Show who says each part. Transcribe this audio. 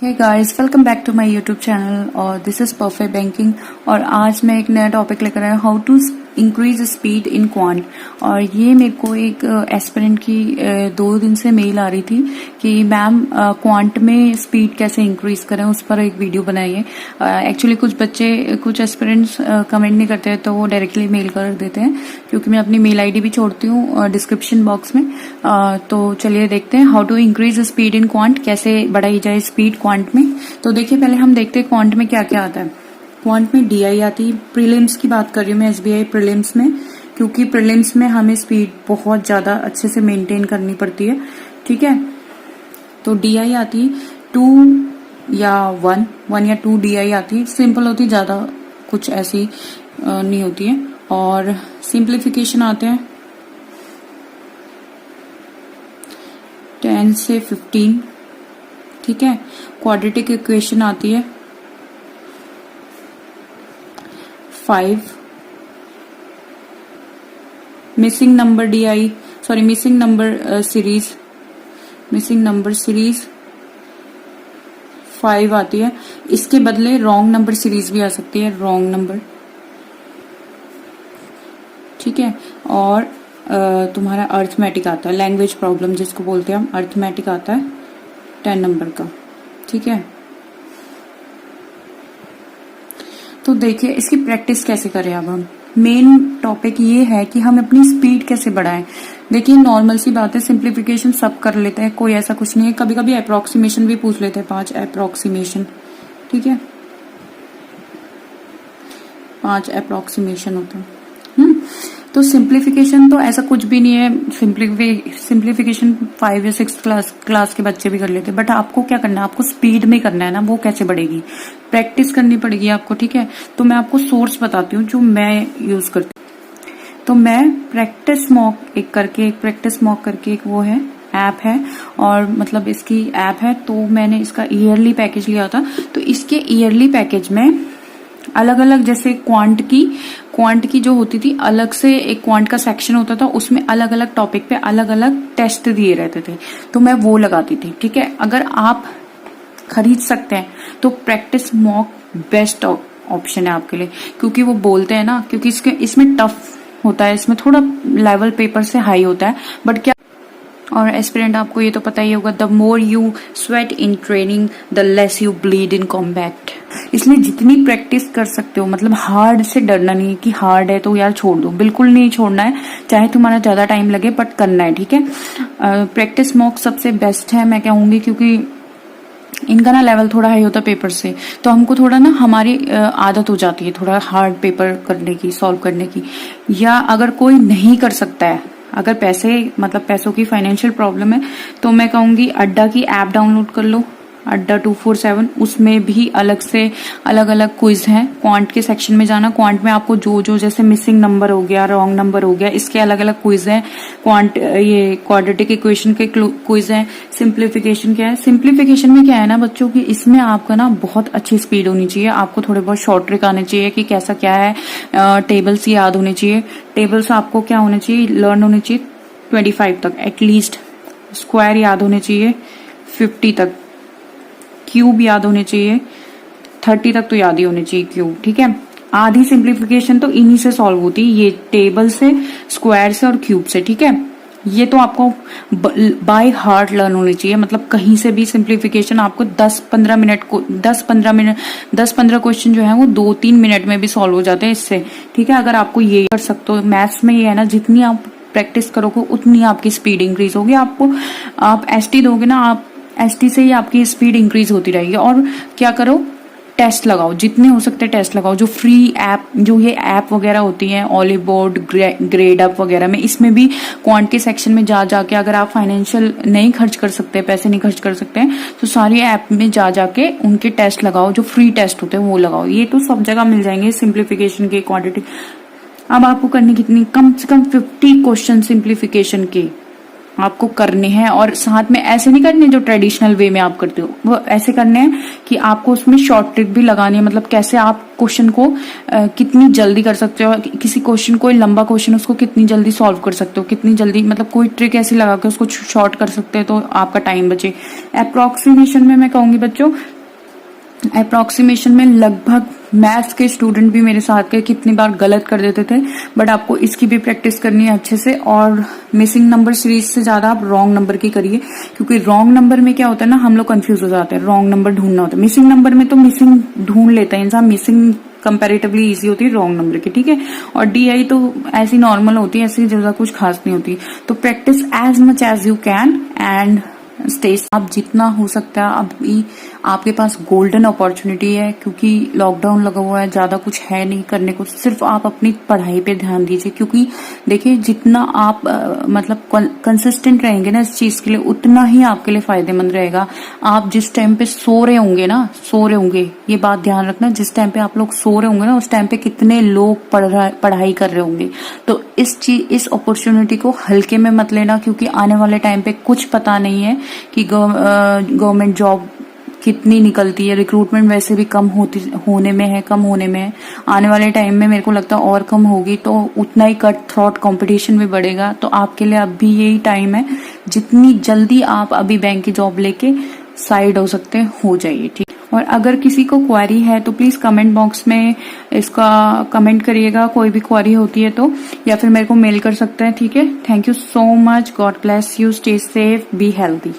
Speaker 1: Hey guys, welcome back to my YouTube channel और this is perfect banking. और आज मैं एक नया टॉपिक लेकर आया, how to increase speed in quant. और ये मेरे को एक एस्पिरेंट की 2 दिन से मेल आ रही थी कि मैम क्वांट में स्पीड कैसे इंक्रीज करें, उस पर एक वीडियो बनाइए। एक्चुअली कुछ बच्चे, कुछ एस्पिरेंट्स कमेंट नहीं करते हैं तो वो डायरेक्टली मेल कर देते हैं, क्योंकि मैं अपनी मेल आईडी भी छोड़ती हूँ डिस्क्रिप्शन बॉक्स में। तो चलिए देखते हैं how to increase speed in quant, कैसे बढ़ाई जाए स्पीड क्वांट में। तो देखिए, पहले हम देखते हैं क्वांट में क्या क्या आता है। क्वांट में डीआई आती है, प्रीलिम्स की बात कर रही हूँ मैं, एसबीआई प्रीलिम्स में, क्योंकि प्रीलिम्स में हमें स्पीड बहुत ज्यादा अच्छे से मेंटेन करनी पड़ती है। ठीक है, तो डीआई आती है 2 या 1 या 2 डीआई आती है। सिंपल होती है, ज्यादा कुछ ऐसी नहीं होती है। और सिंप्लीफिकेशन आते हैं 10 से 15। ठीक है, क्वाड्रेटिक इक्वेशन आती है 5। Missing number DI, sorry missing number series 5 आती है। इसके बदले रॉन्ग नंबर सीरीज भी आ सकती है, रॉन्ग नंबर। ठीक है, और तुम्हारा अर्थमेटिक आता है, लैंग्वेज प्रॉब्लम जिसको बोलते हैं हम, अर्थमेटिक आता है 10 नंबर का। ठीक है, तो देखिए इसकी प्रैक्टिस कैसे करें। अब हम मेन टॉपिक ये है कि हम अपनी स्पीड कैसे बढ़ाएं। देखिए नॉर्मल सी बात है, सिंप्लीफिकेशन सब कर लेते हैं, कोई ऐसा कुछ नहीं है। कभी कभी अप्रोक्सीमेशन भी पूछ लेते हैं, 5 अप्रोक्सीमेशन। ठीक है, 5 अप्रोक्सीमेशन होता है। तो सिंप्लीफिकेशन तो ऐसा कुछ भी नहीं है, सिंप्लीफिकेशन 5 या 6 क्लास के बच्चे भी कर लेते हैं। बट आपको क्या करना है, आपको स्पीड में करना है ना, वो कैसे बढ़ेगी, प्रैक्टिस करनी पड़ेगी आपको। ठीक है, तो मैं आपको सोर्स बताती हूँ जो मैं यूज करती हूँ। तो मैं प्रैक्टिस मॉक करके एक वो है, ऐप है, और मतलब इसकी ऐप है। तो मैंने इसका ईयरली पैकेज लिया था। तो इसके ईयरली पैकेज में अलग अलग, जैसे क्वांट की जो होती थी, अलग से एक क्वांट का सेक्शन होता था, उसमें अलग अलग टॉपिक पे अलग अलग टेस्ट दिए रहते थे, तो मैं वो लगाती थी। ठीक है, अगर आप खरीद सकते हैं तो प्रैक्टिस मॉक बेस्ट ऑप्शन है आपके लिए, क्योंकि वो बोलते हैं ना, क्योंकि इसमें टफ होता है, इसमें थोड़ा लेवल पेपर से हाई होता है। बट क्या, और एस्पिरेंट आपको ये तो पता ही होगा, the more you sweat in training the less you bleed in combat. इसलिए जितनी प्रैक्टिस कर सकते हो, मतलब हार्ड से डरना नहीं है कि हार्ड है तो यार छोड़ दो, बिल्कुल नहीं छोड़ना है, चाहे तुम्हारा ज्यादा टाइम लगे, बट करना है। ठीक है, प्रैक्टिस मॉक सबसे बेस्ट है मैं कहूंगी, क्योंकि इनका ना लेवल थोड़ा हाई होता है पेपर से, तो हमको थोड़ा ना, हमारी आदत हो जाती है थोड़ा हार्ड पेपर करने की, सॉल्व करने की। या अगर कोई नहीं कर सकता है, अगर पैसों की फाइनेंशियल प्रॉब्लम है, तो मैं कहूंगी अड्डा की ऐप डाउनलोड कर लो, अड्डा 247। उसमें भी अलग से अलग अलग क्विज हैं। क्वांट के सेक्शन में जाना, क्वांट में आपको जो जैसे मिसिंग नंबर हो गया, रॉन्ग नंबर हो गया, इसके अलग अलग क्विज हैं। ये क्वाड्रेटिक इक्वेशन के क्विज हैं। सिंप्लीफिकेशन क्या है, सिंप्लीफिकेशन में क्या है ना बच्चों की, इसमें आपका ना बहुत अच्छी स्पीड होनी चाहिए, आपको थोड़े बहुत शॉर्ट ट्रिक आने चाहिए कि कैसा क्या है, टेबल्स याद होने चाहिए। टेबल्स आपको क्या होने चाहिए, लर्न होने चाहिए 25 तक एटलीस्ट। स्क्वायर याद होने चाहिए 50 तक, क्यूब याद होने चाहिए 30 तक, तो याद ही होने चाहिए क्यूब। ठीक है, आधी सिंप्लीफिकेशन तो इन्हीं से सॉल्व होती है, ये टेबल से, स्क्वायर से और क्यूब से। ठीक है, ये तो आपको बाय हार्ट लर्न होनी चाहिए, मतलब कहीं से भी सिंप्लीफिकेशन आपको 10-15 क्वेश्चन जो है वो 2-3 मिनट में भी सॉल्व हो जाते हैं इससे। ठीक है, अगर आपको ये कर सकते हो, मैथ्स में ये है ना, जितनी आप प्रैक्टिस करोगे उतनी आपकी स्पीड इंक्रीज होगी। आप एसटी दोगे ना, आप एसटी से ही आपकी स्पीड इंक्रीज होती रहेगी। और क्या करो, टेस्ट लगाओ, जितने हो सकते टेस्ट लगाओ। जो फ्री ऐप, जो ये ऐप वगैरह होती हैं, ऑलिव बोर्ड, ग्रेड अप वगैरह में, इसमें भी क्वांट के सेक्शन में जाके, अगर आप फाइनेंशियल नहीं खर्च कर सकते, पैसे नहीं खर्च कर सकते हैं, तो सारी ऐप में जाके उनके टेस्ट लगाओ, जो फ्री टेस्ट होते हैं वो लगाओ। ये तो सब जगह मिल जाएंगे सिंप्लीफिकेशन के, क्वांटिटी। अब आपको करनी कितनी, कम से कम 50 क्वेश्चन सिंप्लीफिकेशन के, आपको करने हैं, और साथ में ऐसे नहीं करने जो ट्रेडिशनल वे में आप करते हो, वो ऐसे करने हैं कि आपको उसमें शॉर्ट ट्रिक भी लगानी है। मतलब कैसे आप क्वेश्चन को कितनी जल्दी कर सकते हो, किसी क्वेश्चन, कोई लंबा क्वेश्चन उसको कितनी जल्दी सॉल्व कर सकते हो, कितनी जल्दी, मतलब कोई ट्रिक ऐसी लगा के उसको शॉर्ट कर सकते हैं तो आपका टाइम बचे। अप्रोक्सीमेशन में मैं कहूंगी बच्चों, अप्रोक्सीमेशन में लगभग मैथ्स के स्टूडेंट भी मेरे साथ के कितनी बार गलत कर देते थे, बट आपको इसकी भी प्रैक्टिस करनी है अच्छे से। और मिसिंग नंबर सीरीज से ज्यादा आप रॉन्ग नंबर की करिए, क्योंकि रॉन्ग नंबर में क्या होता है ना, हम लोग कंफ्यूज हो जाते हैं, रॉन्ग नंबर ढूंढना होता है। मिसिंग नंबर में तो मिसिंग ढूंढ लेता है इंसान, मिसिंग कंपैरेटिवली इजी होती है रॉन्ग नंबर की, ठीक है। और DI तो ऐसी नॉर्मल होती है, ऐसी ज्यादा कुछ खास नहीं होती। तो practice as much as you can and stage आप जितना हो सकता है। अभी आपके पास गोल्डन अपॉर्चुनिटी है, क्योंकि लॉकडाउन लगा हुआ है, ज्यादा कुछ है नहीं करने को, सिर्फ आप अपनी पढ़ाई पे ध्यान दीजिए। क्योंकि देखिए जितना आप मतलब कंसिस्टेंट रहेंगे ना इस चीज के लिए, उतना ही आपके लिए फायदेमंद रहेगा। आप जिस टाइम पे सो रहे होंगे, ये बात ध्यान रखना, जिस टाइम पे आप लोग सो रहे होंगे ना, उस टाइम पे कितने लोग पढ़ाई कर रहे होंगे। तो इस अपॉर्चुनिटी को हल्के में मत लेना, क्योंकि आने वाले टाइम पे कुछ पता नहीं है कि गवर्नमेंट जॉब कितनी निकलती है। रिक्रूटमेंट वैसे भी कम होने में है। आने वाले टाइम में मेरे को लगता है और कम होगी, तो उतना ही कट थ्रोट कंपटीशन भी बढ़ेगा। तो आपके लिए अभी यही टाइम है, जितनी जल्दी आप अभी बैंक की जॉब लेके साइड हो सकते हो जाइए, ठीक। और अगर किसी को क्वेरी है तो प्लीज कमेंट बॉक्स में इसका कमेंट करिएगा, कोई भी क्वेरी होती है तो, या फिर मेरे को मेल कर सकते हैं, ठीक है। Thank you so much, God bless you, stay safe, be healthy.